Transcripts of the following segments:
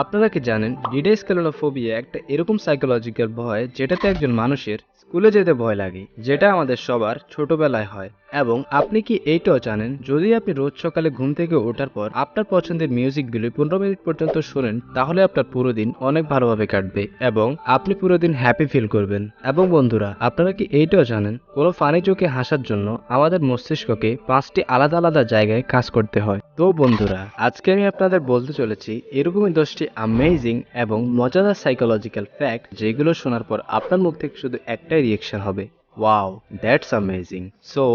আপনারা কি জানেন ডিডাইস্কেলনোফোবিয়া একটা এরকম সাইকোলজিক্যাল ভয় যেটাতে একজন মানুষের স্কুলে যেতে ভয় লাগে, যেটা আমাদের সবার ছোটবেলায় হয়। এবং আপনি কি এইটাও জানেন, যদি আপনি রোজ সকালে ঘুম থেকে ওঠার পর আপনার পছন্দের মিউজিকগুলি 15 মিনিট পর্যন্ত শোনেন, তাহলে আপনার পুরো দিন অনেক ভালোভাবে কাটবে এবং আপনি পুরো দিন হ্যাপি ফিল করবেন। এবং বন্ধুরা, আপনারা কি এইটাও জানেন, কোনো ফানি জোকে হাসার জন্য আমাদের মস্তিষ্ককে 5টি আলাদা আলাদা জায়গায় কাজ করতে হয়। তো বন্ধুরা, আজকে আমি আপনাদের বলতে চলেছি এরকমই 10টি অ্যামেজিং এবং মজাদার সাইকোলজিক্যাল ফ্যাক্ট, যেগুলো শোনার পর আপনার মুখ থেকে শুধু একটাই রিয়েকশন হবে, wow, that's amazing. So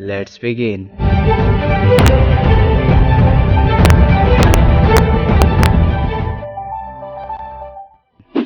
let's begin.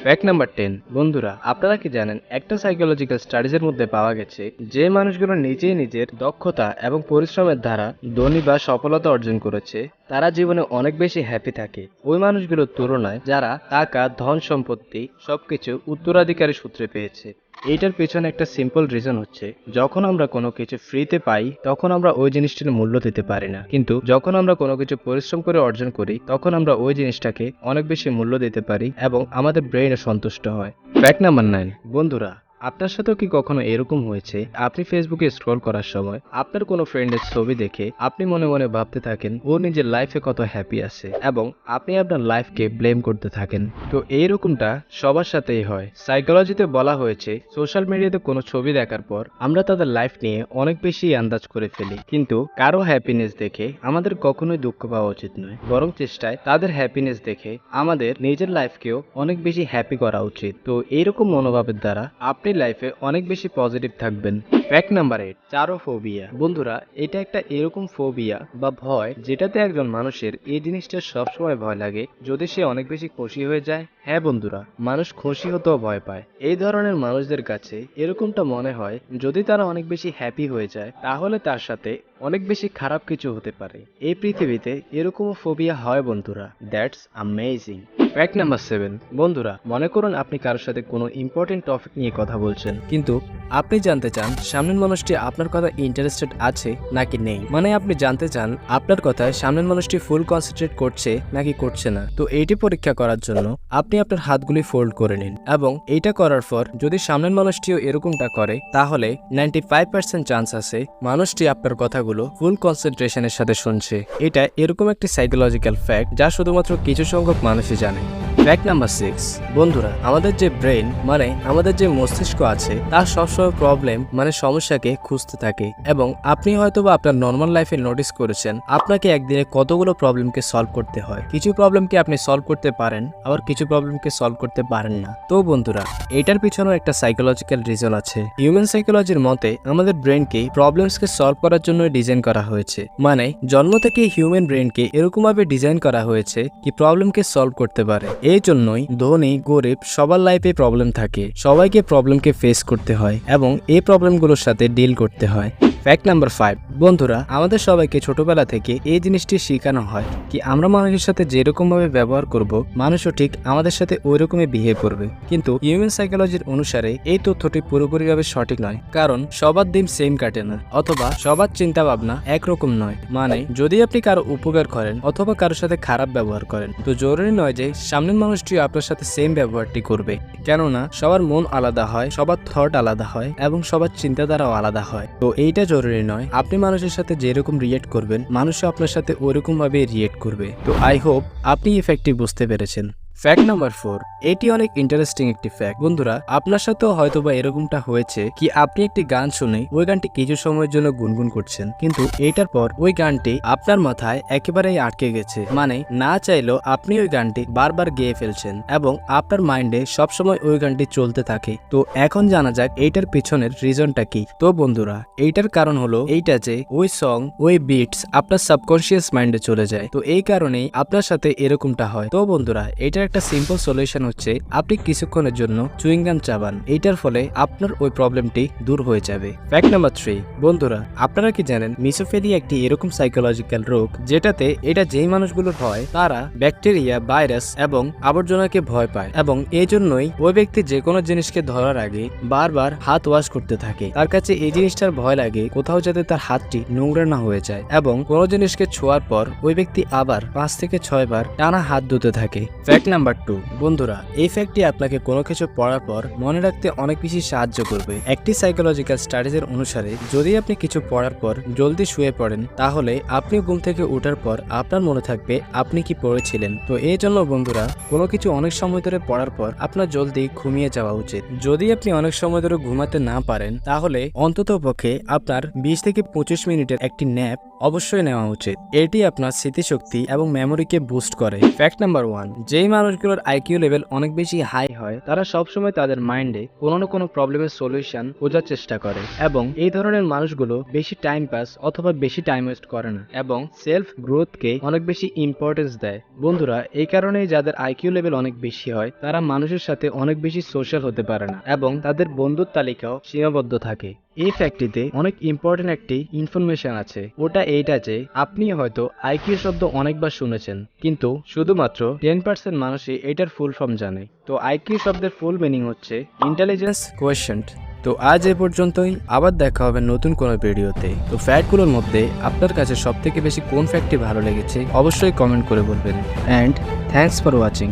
Fact number 10। বন্ধুরা, আপনারা কি জানেন, একটা সাইকোলজিক্যাল স্টাডিজের মধ্যে পাওয়া গেছে যে মানুষগুলো নিজেই নিজের দক্ষতা এবং পরিশ্রমের দ্বারা ধনী বা সফলতা অর্জন করেছে, তারা জীবনে অনেক বেশি হ্যাপি থাকে ওই মানুষগুলোর তুলনায় যারা টাকা, ধন সম্পত্তি সবকিছু উত্তরাধিকারী সূত্রে পেয়েছে। এইটার পেছনে একটা সিম্পল রিজন হচ্ছে, যখন আমরা কোনো কিছু ফ্রিতে পাই তখন আমরা ওই জিনিসটির মূল্য দিতে পারি না, কিন্তু যখন আমরা কোনো কিছু পরিশ্রম করে অর্জন করি তখন আমরা ওই জিনিসটাকে অনেক বেশি মূল্য দিতে পারি এবং আমাদের ব্রেইনে সন্তুষ্ট হয়। Fact number 9। বন্ধুরা, আপনার সাথেও কি কখনো এরকম হয়েছে, আপনি ফেসবুকে স্ক্রল করার সময় আপনার কোনো ফ্রেন্ডের ছবি দেখে আপনি মনে মনে ভাবতে থাকেন ও নিজের লাইফে কত হ্যাপি আছে এবং আপনি আপনার লাইফকে ব্লেম করতে থাকেন? তো এইরকমটা সবার সাথেই হয়। সাইকোলজিতে বলা হয়েছে, সোশ্যাল মিডিয়াতে কোনো ছবি দেখার পর আমরা তাদের লাইফ নিয়ে অনেক বেশি আন্দাজ করে ফেলি, কিন্তু কারো হ্যাপিনেস দেখে আমাদের কখনোই দুঃখ পাওয়া উচিত নয়, বরং চেষ্টায় তাদের হ্যাপিনেস দেখে আমাদের নিজের লাইফকেও অনেক বেশি হ্যাপি করা উচিত। তো এইরকম মনোভাবের দ্বারা আপনি লাইফে অনেক বেশি পজিটিভ থাকবেন। Fact number 8। চারোফোবিয়া। বন্ধুরা, এটা একটা এরকম ফোবিয়া বা ভয় যেটাতে একজন মানুষের এই জিনিসটা সবসময় ভয় লাগে যদি সে অনেক বেশি খুশি হয়ে যায়। হ্যাঁ বন্ধুরা, মানুষ খুশি হতেও ভয় পায়। এই ধরনের মানুষদের কাছে এরকমটা মনে হয়, যদি তারা অনেক বেশি হ্যাপি হয়ে যায় তাহলে তার সাথে অনেক বেশি খারাপ কিছু হতে পারে। এই পৃথিবীতে এরকমও ফোবিয়া হয় বন্ধুরা, দ্যাটস অ্যামেজিং। Fact number 7। বন্ধুরা, মনে করুন আপনি কারোর সাথে কোনো ইম্পর্টেন্ট টপিক নিয়ে কথা বলছেন, কিন্তু আপনি জানতে চান সামনের মানুষটি আপনার কথা ইন্টারেস্টেড আছে নাকি নেই। মানে আপনি জানতে চান আপনার কথায় সামনের মানুষটি ফুল কনসেন্ট্রেট করছে নাকি করছে না। তো এইটি পরীক্ষা করার জন্য আপনি আপনার হাতগুলি ফোল্ড করে নিন এবং এইটা করার পর যদি সামনের মানুষটিও এরকমটা করে, তাহলে 95% চান্স আছে মানুষটি আপনার কথাগুলো ফুল কনসেন্ট্রেশনের সাথে শুনছে। এটা এরকম একটি সাইকোলজিক্যাল ফ্যাক্ট যা শুধুমাত্র কিছু সংখ্যক মানুষই জানে। Fact number 6। বন্ধুরা, আমাদের যে ব্রেন মানে আমাদের যে মস্তিষ্ক আছে তার সবসময় প্রবলেম মানে সমস্যাকে খুঁজতে থাকে, এবং আপনি হয়তোবা আপনার নর্মাল লাইফে নোটিস করেছেন আপনাকে একদিনে কতগুলো প্রবলেমকে সলভ করতে হয়। কিছু প্রবলেমকে আপনি সলভ করতে পারেন, আবার কিছু প্রবলেমকে সলভ করতে পারেন না। তো বন্ধুরা, এটার পিছনেও একটা সাইকোলজিক্যাল রিজন আছে। হিউম্যান সাইকোলজির মতে আমাদের ব্রেনকে প্রবলেমসকে সলভ করার জন্য ডিজাইন করা হয়েছে। মানে জন্ম থেকে হিউম্যান ব্রেনকে এরকম ভাবে ডিজাইন করা হয়েছে কি প্রবলেমকে সলভ করতে পারে। এই জন্যই ধনী গরিব সবার লাইফে প্রবলেম থাকে, সবাইকে প্রবলেমকে ফেস করতে হয় এবং এই প্রবলেমগুলোর সাথে ডিল করতে হয়। Fact number 5। বন্ধুরা, আমাদের সবাইকে ছোটবেলা থেকে এই জিনিসটি শেখানো হয় কি আমরা মানুষের সাথে যেরকম ভাবে ব্যবহার করব, মানুষও ঠিক আমাদের সাথে ওই রকমই বিহেভ করবে। কিন্তু হিউম্যান সাইকোলজির অনুসারে এই তথ্যটি পুরোপুরিভাবে সঠিক নয়, কারণ সবার দিন সেম কাটে না, অথবা সবার চিন্তা ভাবনা একরকম নয়। মানে যদি আপনি কারো উপকার করেন অথবা কারোর সাথে খারাপ ব্যবহার করেন, তো জরুরি নয় যে সামনের মানুষটি আপনার সাথে সেম ব্যবহারটি করবে, কেননা সবার মন আলাদা হয়, সবার থট আলাদা হয় এবং সবার চিন্তাধারাও আলাদা হয়। তো এইটা জরুরি নয় আপনি মানুষের সাথে যেরকম রিয়েক্ট করবেন মানুষও আপনার সাথে ওইরকম ভাবে রিয়েক্ট করবে। তো আই হোপ আপনি ইফেক্টিভ বুঝতে পেরেছেন। Fact number 4। এটি অনেক ইন্টারেস্টিং একটি ফ্যাক্ট। বন্ধুরা, আপনার সাথেও হয়তোবা এরকমটা হয়েছে কি আপনি একটি গান শুনে ওই গানটি কিছু সময়ের জন্য গুনগুন করছেন, কিন্তু এইটার পর ওই গানটি আপনার মাথায় একেবারেই আটকে গেছে। মানে না চাইলেও আপনি ওই গানটি বারবার গেয়ে ফেলছেন এবং আপনার মাইন্ডে সবসময় ওই গানটি চলতে থাকে। তো এখন জানা যাক এইটার পিছনের রিজনটা কি। তো বন্ধুরা, এইটার কারণ হলো এইটা যে ওই সং ওই বিটস আপনার সাবকনশিয়াস মাইন্ডে চলে যায়। তো এই কারণেই আপনার সাথে এরকমটা হয়। তো বন্ধুরা, এইটার একটা সিম্পল সলিউশন হচ্ছে আপনি কিছুক্ষণের জন্য চুইং গাম চাবান, এইটার ফলে আপনার ওই প্রবলেমটি দূর হয়ে যাবে। Fact number 3। বন্ধুরা, আপনারা কি জানেন মিসোফেলিয়া একটি এরকম সাইকোলজিক্যাল রোগ যেটাতে এটা যেই মানুষগুলোর হয় তারা ব্যাকটেরিয়া, ভাইরাস এবং আবর্জনাকে ভয় পায়, এবং এই জন্যই ওই ব্যক্তি যে কোনো জিনিসকে ধরার আগে বারবার হাত ওয়াশ করতে থাকে। তার কাছে এই জিনিসটার ভয় লাগে কোথাও যাতে তার হাতটি নোংরা না হয়ে যায়, এবং কোনো জিনিসকে ছোঁয়ার পর ওই ব্যক্তি আবার 5 থেকে 6 বার টানা হাত ধুতে থাকে। ফ্যাক্ট নাম্বার 2, বন্ধুরা এই ফ্যাক্টটি আপনাকে কোনো কিছু পড়ার পর মনে রাখতে অনেক বেশি সাহায্য করবে। একটি সাইকোলজিক্যাল স্টাডিজের অনুসারে যদি আপনি কিছু পড়ার পর জলদি শুয়ে পড়েন তাহলে আপনি ঘুম থেকে ওঠার পর আপনার মনে থাকবে আপনি কি পড়েছিলেন। তো এই জন্য বন্ধুরা কোনো কিছু অনেক সময় ধরে পড়ার পর আপনার জলদি ঘুমিয়ে যাওয়া উচিত। যদি আপনি অনেক সময় ধরে ঘুমাতে না পারেন তাহলে অন্তত পক্ষে আপনার 20 থেকে 25 মিনিটের একটি ন্যাপ অবশ্যই নেওয়া উচিত। এটি আপনার স্মৃতিশক্তি এবং মেমোরিকে বুস্ট করে। ফ্যাক্ট নাম্বার 1, যেই মানুষগুলোর আইকিউ লেভেল অনেক বেশি হাই হয় তারা সবসময় তাদের মাইন্ডে কোনো না কোনো প্রবলেমের সলিউশন খোঁজার চেষ্টা করে এবং এই ধরনের মানুষগুলো বেশি টাইম পাস অথবা বেশি টাইম ওয়েস্ট করে না এবং সেলফ গ্রোথকে অনেক বেশি ইম্পর্টেন্স দেয়। বন্ধুরা এই কারণেই যাদের আইকিউ লেভেল অনেক বেশি হয় তারা মানুষের সাথে অনেক বেশি সোশ্যাল হতে পারে না এবং তাদের বন্ধুর তালিকাও সীমাবদ্ধ থাকে। এই ফ্যাক্টটিতে অনেক ইম্পর্টেন্ট একটি ইনফরমেশন আছে, ওটা এইটা যে আপনি হয়তো আইকিউ শব্দ অনেকবার শুনেছেন কিন্তু শুধুমাত্র 10% মানুষই এটার ফুল ফর্ম জানে। তো আইকিউ শব্দের ফুল মিনিং হচ্ছে ইন্টেলিজেন্স কোয়েশ্চেন্ট। তো আজ এ পর্যন্তই, আবার দেখা হবে নতুন কোনো ভিডিওতে। তো ফ্যাক্টগুলোর মধ্যে আপনার কাছে সবথেকে বেশি কোন ফ্যাক্টটি ভালো লেগেছে অবশ্যই কমেন্ট করে বলবেন। And thanks for watching.